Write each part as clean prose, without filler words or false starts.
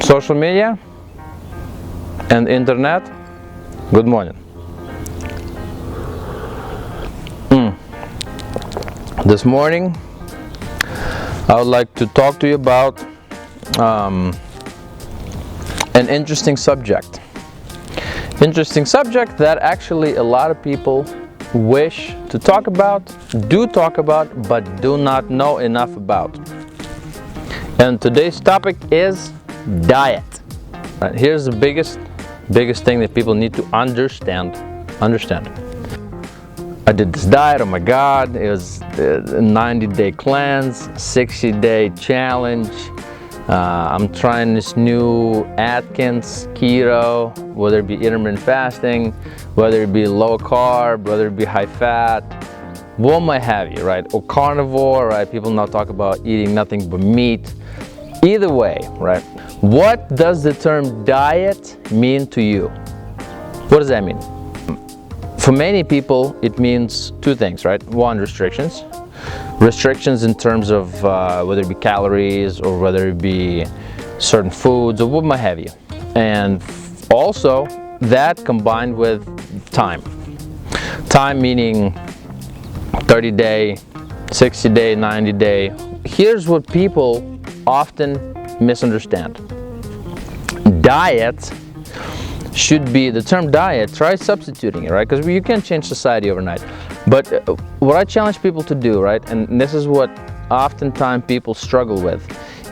Social media and internet. Good morning. This morning I would like to talk to you about an interesting subject that actually a lot of people wish to talk about, do talk about, but do not know enough about. And today's topic is diet. Right, here's the biggest thing that people need to understand. I did this diet, oh my God, it was a 90-day cleanse, 60-day challenge. I'm trying this new Atkins keto, whether it be intermittent fasting, whether it be low carb, whether it be high fat, what might have you, right? Or carnivore, right? People now talk about eating nothing but meat. Either way, right? What does the term diet mean to you? What does that mean? For many people, it means two things, right? One, restrictions. Restrictions in terms of whether it be calories or whether it be certain foods or what might have you. And also that combined with time. Time meaning 30-day, 60-day, 90-day. Here's what people often misunderstand. Diet should be, the term diet, try substituting it, right? Because you can't change society overnight. But what I challenge people to do, right, and this is what oftentimes people struggle with,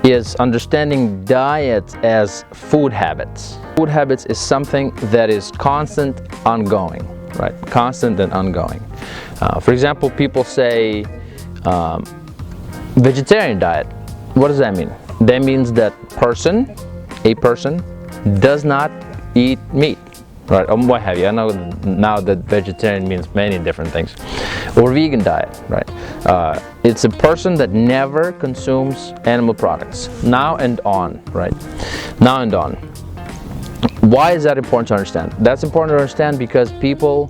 is understanding diet as food habits. Food habits is something that is constant, ongoing, right? Constant and ongoing. For example, people say vegetarian diet. What does that mean? That means that a person does not eat meat, right? Or what have you. I know now that vegetarian means many different things. Or vegan diet, right? It's a person that never consumes animal products. Now and on, right? Now and on. Why is that important to understand? That's important to understand because people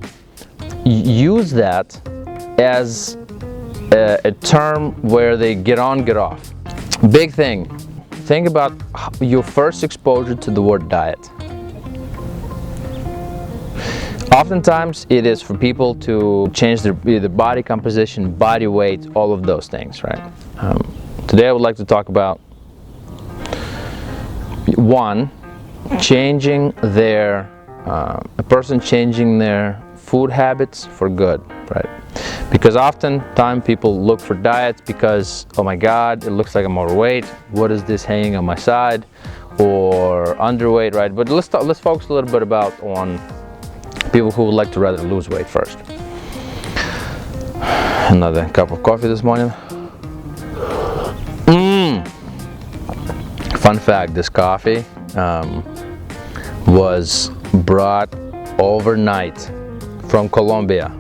use that as a term where they get on, get off. Big thing. Think about your first exposure to the word diet. Oftentimes it is for people to change their body composition, body weight, all of those things, right? Today I would like to talk about one, changing a person changing their food habits for good, right? Because oftentimes people look for diets because, oh my God, it looks like I'm overweight. What is this hanging on my side? Or underweight, right? But let's focus a little bit on people who would like to rather lose weight first. Another cup of coffee this morning. Fun fact, this coffee was brought overnight from Colombia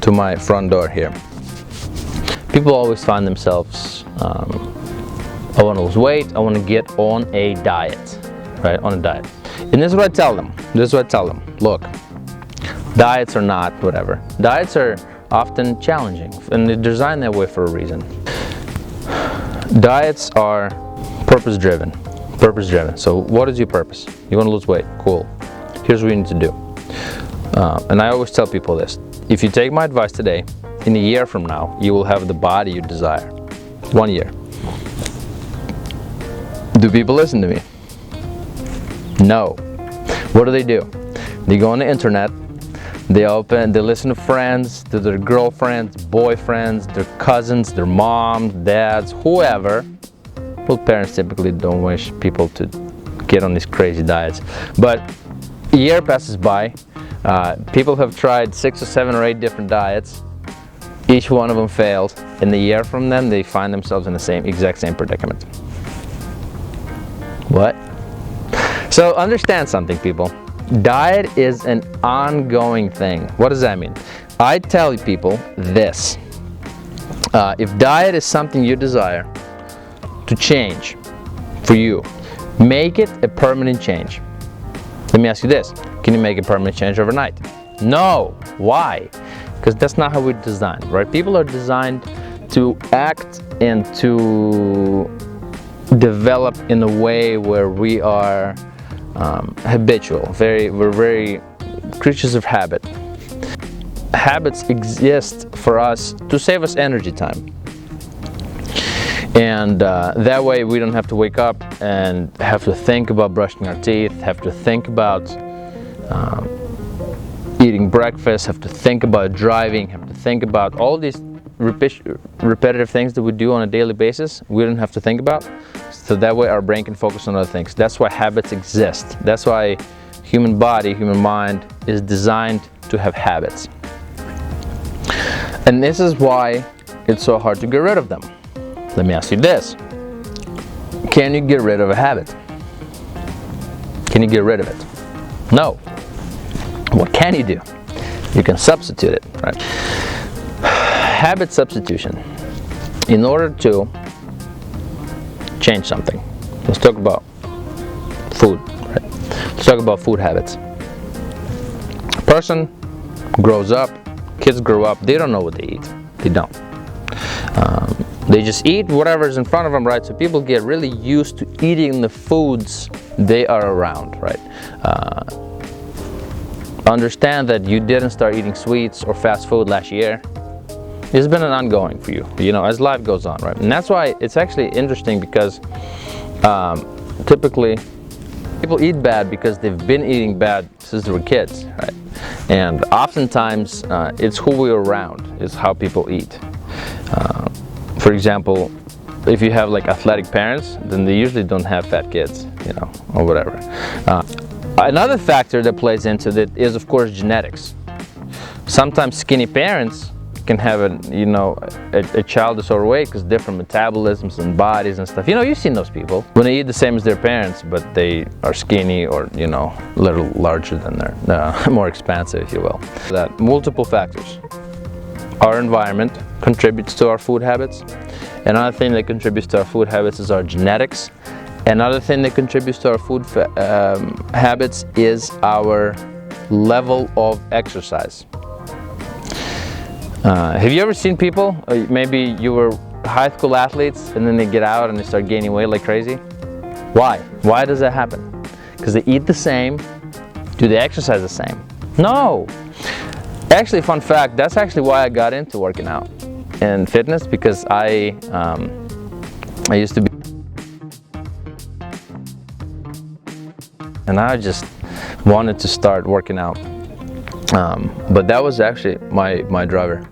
to my front door here. People always find themselves, I want to lose weight, I want to get on a diet, right? On a diet. And this is what I tell them. Look, diets are not whatever. Diets are often challenging and they're designed that way for a reason. Diets are purpose-driven. So what is your purpose? You want to lose weight? Cool. Here's what you need to do. And I always tell people this. If you take my advice today, in a year from now, you will have the body you desire. 1 year. Do people listen to me? No. What do? They go on the internet, they listen to friends, to their girlfriends, boyfriends, their cousins, their moms, dads, whoever. Well, parents typically don't wish people to get on these crazy diets. But a year passes by, people have tried 6 or 7 or 8 different diets. Each one of them failed. In a year from them, they find themselves in the exact same predicament. What? So understand something, people. Diet is an ongoing thing. What does that mean? I tell people this. If diet is something you desire to change for you, make it a permanent change. Let me ask you this. Can you make a permanent change overnight? No. Why? Because that's not how we're designed, right? People are designed to act and to develop in a way where we are habitual. We're very creatures of habit. Habits exist for us to save us energy time. And that way we don't have to wake up and have to think about brushing our teeth, have to think about eating breakfast, have to think about driving, have to think about all these repetitive things that we do on a daily basis. We don't have to think about, so that way our brain can focus on other things. That's why habits exist. That's why human body, human mind is designed to have habits. And this is why it's so hard to get rid of them. Let me ask you this: can you get rid of a habit? Can you get rid of it? No. What can you do? You can substitute it, right? Habit substitution. In order to change something, let's talk about food, right? Let's talk about food habits. A person grows up, kids grow up, they don't know what they eat. They don't. They just eat whatever's in front of them, right? So people get really used to eating the foods they are around, right? Understand that you didn't start eating sweets or fast food last year. It's been an ongoing for you, as life goes on, right? And that's why it's actually interesting, because typically people eat bad because they've been eating bad since they were kids, right? And oftentimes it's who we're around, is how people eat. For example, if you have like athletic parents, then they usually don't have fat kids, or whatever. Another factor that plays into that is, of course, genetics. Sometimes skinny parents can have a child that's overweight because different metabolisms and bodies and stuff. You've seen those people when they eat the same as their parents, but they are skinny or a little larger than their, more expansive, if you will. That multiple factors. Our environment contributes to our food habits. Another thing that contributes to our food habits is our genetics. Another thing that contributes to our food habits is our level of exercise. Have you ever seen people, maybe you were high school athletes and then they get out and they start gaining weight like crazy? Why? Why does that happen? Because they eat the same. Do they exercise the same? No. Actually, fun fact, that's actually why I got into working out and fitness, because I used to be, and I just wanted to start working out. But that was actually my driver.